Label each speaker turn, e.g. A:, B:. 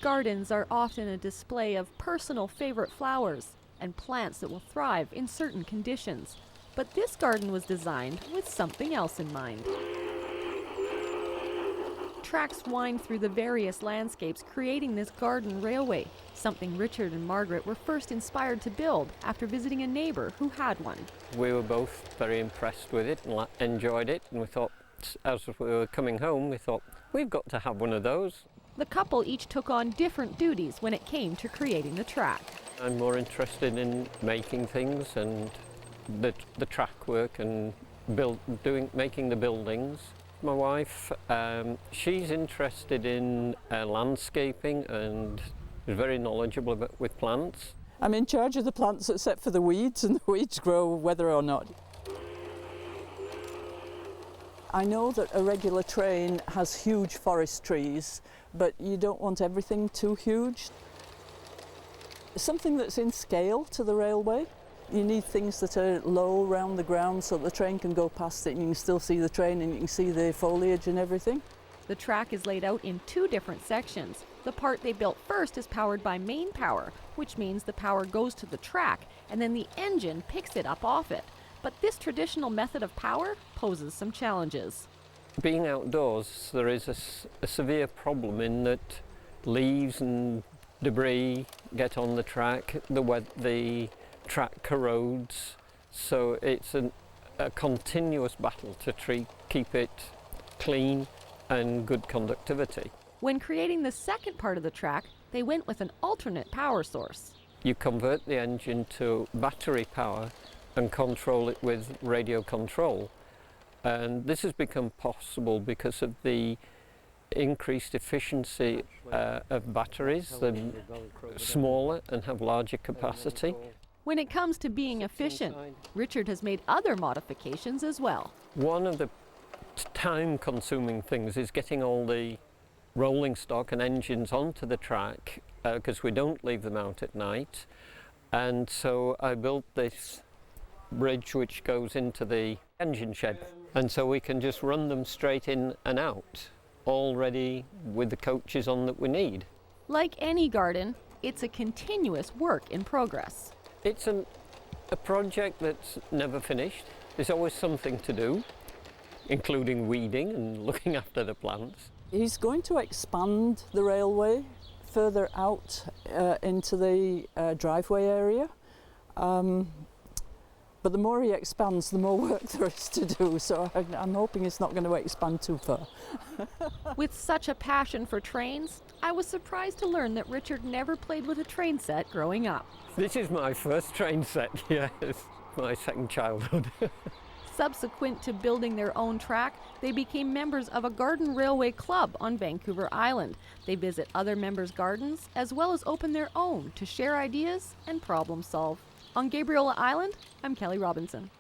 A: Gardens are often a display of personal favorite flowers and plants that will thrive in certain conditions. But this garden was designed with something else in mind. Tracks wind through the various landscapes, creating this garden railway, something Richard and Margaret were first inspired to build after visiting a neighbour who had one.
B: We were both very impressed with it and enjoyed it, and we thought, as we were coming home, we thought, we've got to have one of those.
A: The couple each took on different duties when it came to creating the track.
B: I'm more interested in making things and the track work and making the buildings. My wife, she's interested in landscaping and is very knowledgeable with plants.
C: I'm in charge of the plants except for the weeds, and the weeds grow whether or not. I know that a regular train has huge forest trees, but you don't want everything too huge. Something that's in scale to the railway. You need things that are low around the ground so the train can go past it and you can still see the train and you can see the foliage and everything.
A: The track is laid out in two different sections. The part they built first is powered by main power, which means the power goes to the track and then the engine picks it up off it. But this traditional method of power poses some challenges.
B: Being outdoors, there is a severe problem in that leaves and debris get on the track, the track corrodes, so it's a continuous battle to keep it clean and good conductivity.
A: When creating the second part of the track, they went with an alternate power source.
B: You convert the engine to battery power and control it with radio control. And this has become possible because of the increased efficiency of batteries. They're smaller and have larger capacity.
A: When it comes to being efficient, Richard has made other modifications as well.
B: One of the time-consuming things is getting all the rolling stock and engines onto the track because we don't leave them out at night. And so I built this bridge which goes into the engine shed. And so we can just run them straight in and out, all ready with the coaches on that we need.
A: Like any garden, it's a continuous work in progress.
B: It's a project that's never finished. There's always something to do, including weeding and looking after the plants.
C: He's going to expand the railway further out into the driveway area. But the more he expands, the more work there is to do, so I'm hoping it's not going to expand too far.
A: With such a passion for trains, I was surprised to learn that Richard never played with a train set growing up.
B: This is my first train set, yes, my second childhood.
A: Subsequent to building their own track, they became members of a garden railway club on Vancouver Island. They visit other members' gardens, as well as open their own to share ideas and problem solve. On Gabriola Island, I'm Kelly Robinson.